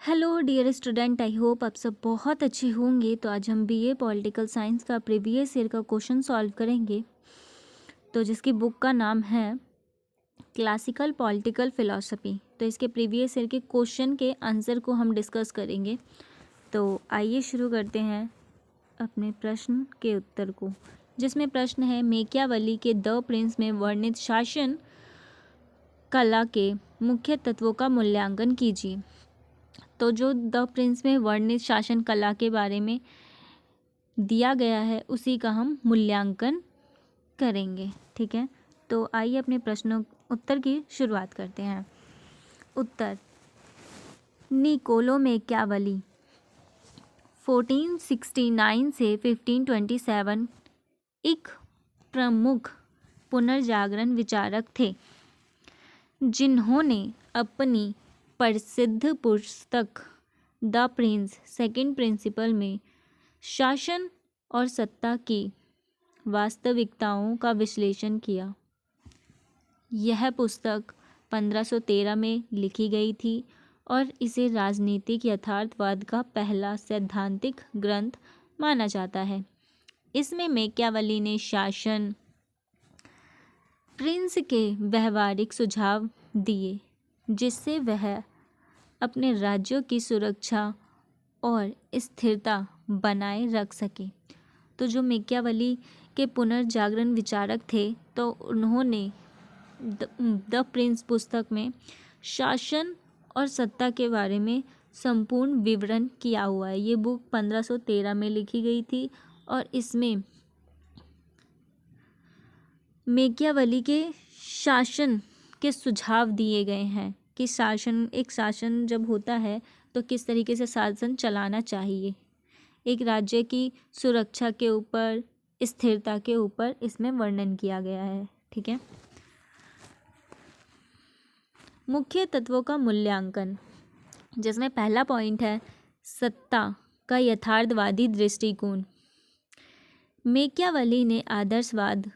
Hello dear student, I hope आप सब बहुत अच्छे होंगे। तो आज हम बीए पॉलिटिकल साइंस का प्रीवियस ईयर का क्वेश्चन सॉल्व करेंगे। तो जिसकी बुक का नाम है क्लासिकल पॉलिटिकल फिलॉसफी। तो इसके प्रीवियस ईयर के क्वेश्चन के आंसर को हम डिस्कस करेंगे। तो आइए शुरू करते हैं अपने प्रश्न के उत्तर को, जिसमें प्रश्न है मेकियावेली के द प्रिंस में वर्णित शासन कला के मुख्य तत्वों का मूल्यांकन कीजिए। तो जो द प्रिंस में वर्णित शासन कला के बारे में दिया गया है उसी का हम मूल्यांकन करेंगे। ठीक है, तो आइए अपने प्रश्नों उत्तर की शुरुआत करते हैं। उत्तर, निकोलो मेकियावेली 1469 से 1527 एक प्रमुख पुनर्जागरण विचारक थे, जिन्होंने अपनी प्रसिद्ध पुस्तक द प्रिंस सेकंड प्रिंसिपल में शासन और सत्ता की वास्तविकताओं का विश्लेषण किया। यह पुस्तक 1513 में लिखी गई थी और इसे राजनीतिक यथार्थवाद का पहला सैद्धांतिक ग्रंथ माना जाता है। इसमें मेकियावेली ने शासन प्रिंस के व्यवहारिक सुझाव दिए, जिससे वह अपने राज्यों की सुरक्षा और स्थिरता बनाए रख सके। तो जो मेकियावेली के पुनर्जागरण विचारक थे, तो उन्होंने द प्रिंस पुस्तक में शासन और सत्ता के बारे में संपूर्ण विवरण किया हुआ है। ये बुक 1513 में लिखी गई थी और इसमें मेकियावेली के शासन के सुझाव दिए गए हैं कि एक शासन जब होता है तो किस तरीके से शासन चलाना चाहिए, एक राज्य की सुरक्षा के ऊपर, स्थिरता के ऊपर इसमें वर्णन किया गया है। ठीक है, मुख्य तत्वों का मूल्यांकन, जिसमें पहला पॉइंट है सत्ता का यथार्थवादी दृष्टिकोण। मेकियावेली ने आदर्शवाद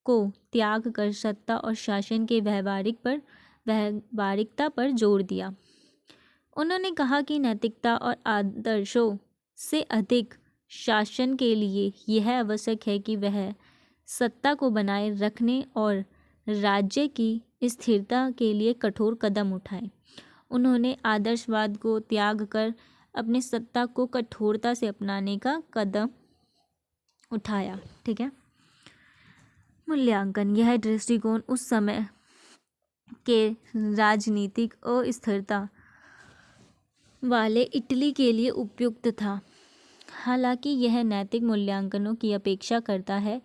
को त्याग कर सत्ता और शासन के व्यवहारिकता पर जोर दिया। उन्होंने कहा कि नैतिकता और आदर्शों से अधिक शासन के लिए यह आवश्यक है कि वह सत्ता को बनाए रखने और राज्य की स्थिरता के लिए कठोर कदम उठाए। उन्होंने आदर्शवाद को त्याग कर अपनी सत्ता को कठोरता से अपनाने का कदम उठाया। ठीक है, मूल्यांकन, यह दृष्टिकोण उस समय के राजनीतिक अस्थिरता वाले इटली के लिए उपयुक्त था। हालांकि यह नैतिक मूल्यांकनों की अपेक्षा करता है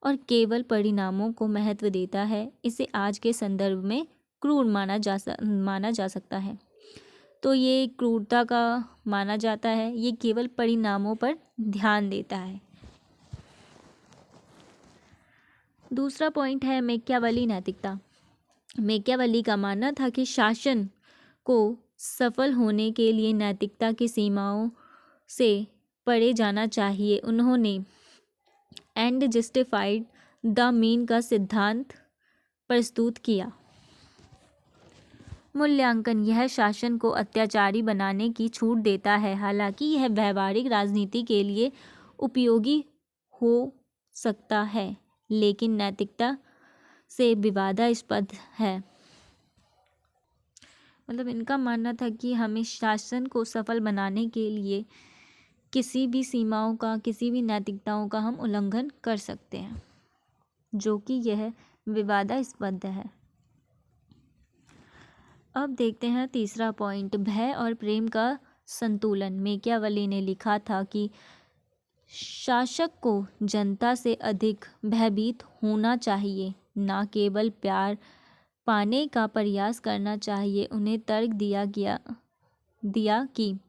और केवल परिणामों को महत्व देता है। इसे आज के संदर्भ में क्रूर माना जा सकता है। तो ये क्रूरता का माना जाता है, ये केवल परिणामों पर ध्यान देता है। दूसरा पॉइंट है मेकियावेली नैतिकता। मेकियावेली का मानना था कि शासन को सफल होने के लिए नैतिकता की सीमाओं से परे जाना चाहिए। उन्होंने एंड जस्टिफाइड द मीन का सिद्धांत प्रस्तुत किया। मूल्यांकन, यह शासन को अत्याचारी बनाने की छूट देता है। हालांकि यह व्यवहारिक राजनीति के लिए उपयोगी हो सकता है, लेकिन नैतिकता से विवादास्पद है। मतलब इनका मानना था कि हमें शासन को सफल बनाने के लिए किसी भी सीमाओं का, किसी भी नैतिकताओं का हम उल्लंघन कर सकते हैं, जो कि यह विवादास्पद है। अब देखते हैं तीसरा पॉइंट, भय और प्रेम का संतुलन। मेकियावेली ने लिखा था कि शासक को जनता से अधिक भयभीत होना चाहिए, ना केवल प्यार पाने का प्रयास करना चाहिए। उन्हें तर्क दिया कि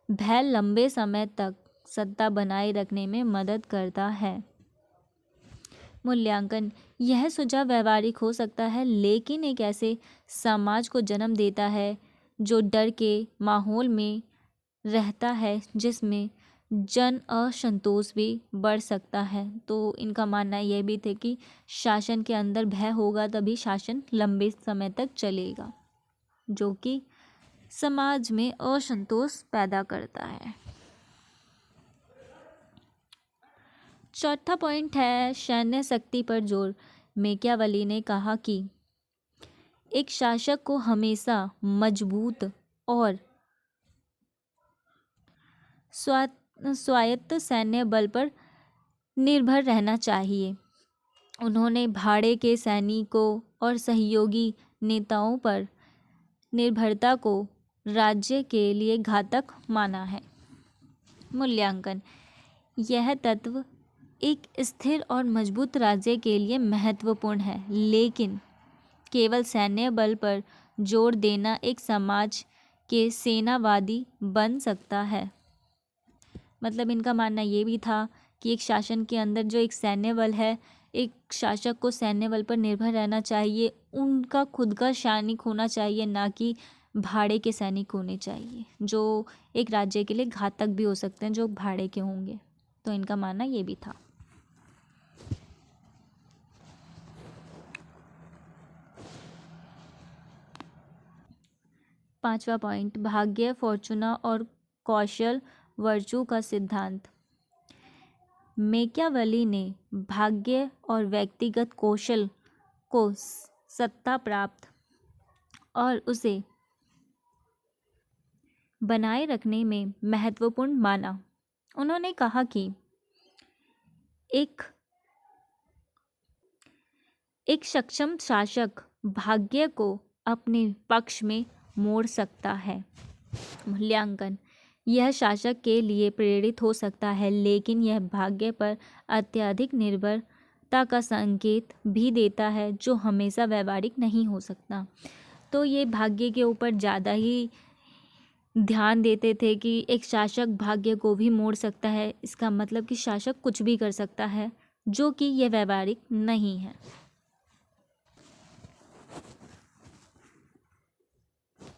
भय लंबे समय तक सत्ता बनाए रखने में मदद करता है। मूल्यांकन, यह सुझाव व्यवहारिक हो सकता है, लेकिन एक ऐसे समाज को जन्म देता है जो डर के माहौल में रहता है, जिसमें जन असंतोष भी बढ़ सकता है। तो इनका मानना यह भी थे कि शासन के अंदर भय होगा तभी शासन लंबे समय तक चलेगा, जो कि समाज में असंतोष पैदा करता है। चौथा पॉइंट है सैन्य शक्ति पर जोर। मैकियावेली ने कहा कि एक शासक को हमेशा मजबूत और स्वायत्त सैन्य बल पर निर्भर रहना चाहिए। उन्होंने भाड़े के सैनिकों और सहयोगी नेताओं पर निर्भरता को राज्य के लिए घातक माना है। मूल्यांकन। यह तत्व एक स्थिर और मजबूत राज्य के लिए महत्वपूर्ण है, लेकिन केवल सैन्य बल पर जोर देना एक समाज के सेनावादी बन सकता है। मतलब इनका मानना ये भी था कि एक शासन के अंदर जो एक सैन्य बल है, एक शासक को सैन्य बल पर निर्भर रहना चाहिए, उनका खुद का सैनिक होना चाहिए, ना कि भाड़े के सैनिक होने चाहिए, जो एक राज्य के लिए घातक भी हो सकते हैं, जो भाड़े के होंगे। तो इनका मानना ये भी था। पांचवा पॉइंट, भाग्य, फॉर्चूना और कौशल वर्चू का सिद्धांत। मैकियावेली ने भाग्य और व्यक्तिगत कौशल को सत्ता प्राप्त और उसे बनाए रखने में महत्वपूर्ण माना। उन्होंने कहा कि एक सक्षम शासक भाग्य को अपने पक्ष में मोड़ सकता है। मूल्यांकन। यह शासक के लिए प्रेरित हो सकता है, लेकिन यह भाग्य पर अत्यधिक निर्भरता का संकेत भी देता है, जो हमेशा व्यावहारिक नहीं हो सकता। तो ये भाग्य के ऊपर ज़्यादा ही ध्यान देते थे कि एक शासक भाग्य को भी मोड़ सकता है। इसका मतलब कि शासक कुछ भी कर सकता है, जो कि यह व्यावहारिक नहीं है।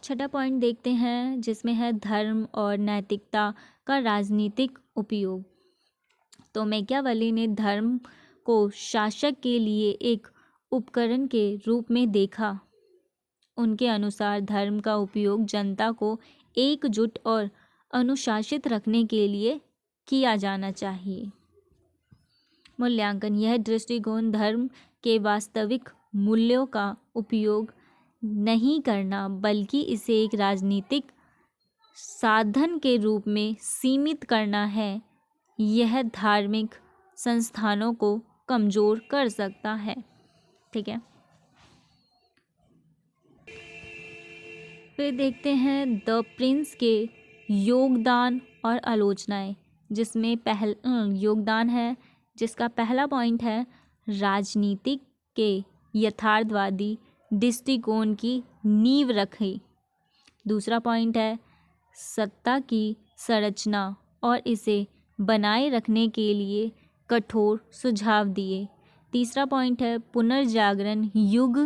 छठा पॉइंट देखते हैं, जिसमें है धर्म और नैतिकता का राजनीतिक उपयोग। तो मैकियावेली ने धर्म को शासक के लिए एक उपकरण के रूप में देखा। उनके अनुसार धर्म का उपयोग जनता को एकजुट और अनुशासित रखने के लिए किया जाना चाहिए। मूल्यांकन। यह दृष्टिकोण धर्म के वास्तविक मूल्यों का उपयोग नहीं करना, बल्कि इसे एक राजनीतिक साधन के रूप में सीमित करना है। यह धार्मिक संस्थानों को कमजोर कर सकता है। ठीक है, फिर देखते हैं द प्रिंस के योगदान और आलोचनाएं, जिसमें योगदान है, जिसका पहला पॉइंट है राजनीतिक के यथार्थवादी दृष्टिकोण की नींव रखी। दूसरा पॉइंट है सत्ता की संरचना और इसे बनाए रखने के लिए कठोर सुझाव दिए। तीसरा पॉइंट है पुनर्जागरण युग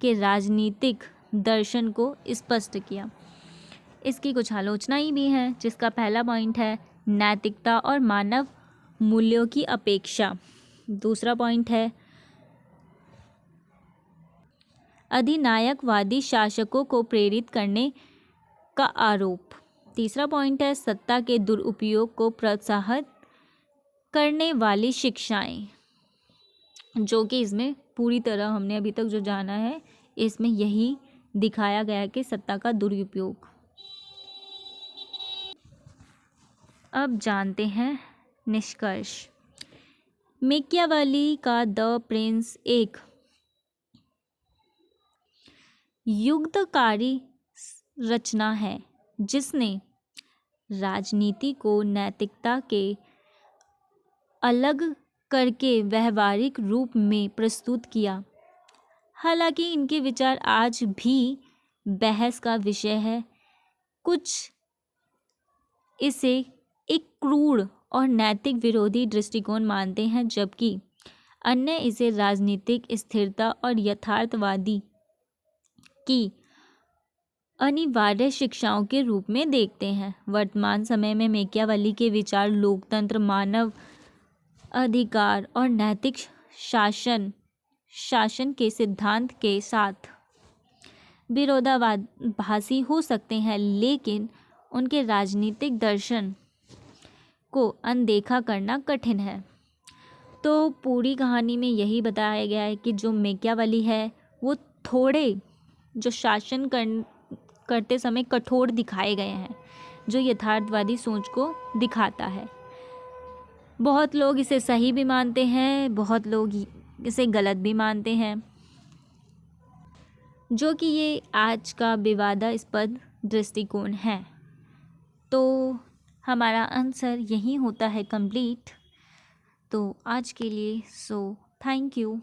के राजनीतिक दर्शन को स्पष्ट किया। इसकी कुछ आलोचनाएं भी हैं, जिसका पहला पॉइंट है नैतिकता और मानव मूल्यों की अपेक्षा। दूसरा पॉइंट है अधिनायकवादी शासकों को प्रेरित करने का आरोप। तीसरा पॉइंट है सत्ता के दुरुपयोग को प्रोत्साहित करने वाली शिक्षाएं, जो कि इसमें पूरी तरह हमने अभी तक जो जाना है, इसमें यही दिखाया गया है कि सत्ता का दुरुपयोग। अब जानते हैं निष्कर्ष। मैकियावेली का द प्रिंस एक युक्तकारी रचना है, जिसने राजनीति को नैतिकता के अलग करके व्यवहारिक रूप में प्रस्तुत किया। हालांकि इनके विचार आज भी बहस का विषय है। कुछ इसे एक क्रूर और नैतिक विरोधी दृष्टिकोण मानते हैं, जबकि अन्य इसे राजनीतिक स्थिरता और यथार्थवादी की अनिवार्य शिक्षाओं के रूप में देखते हैं। वर्तमान समय में मैकियावेली के विचार लोकतंत्र, मानव अधिकार और नैतिक शासन के सिद्धांत के साथ विरोधाभासी हो सकते हैं, लेकिन उनके राजनीतिक दर्शन को अनदेखा करना कठिन है। तो पूरी कहानी में यही बताया गया है कि जो मैकियावेली है वो थोड़े जो शासन करते समय कठोर दिखाए गए हैं, जो यथार्थवादी सोच को दिखाता है। बहुत लोग इसे सही भी मानते हैं, बहुत लोग इसे गलत भी मानते हैं, जो कि ये आज का विवादास्पद दृष्टिकोण है। तो हमारा आंसर यही होता है कंप्लीट। तो आज के लिए थैंक यू।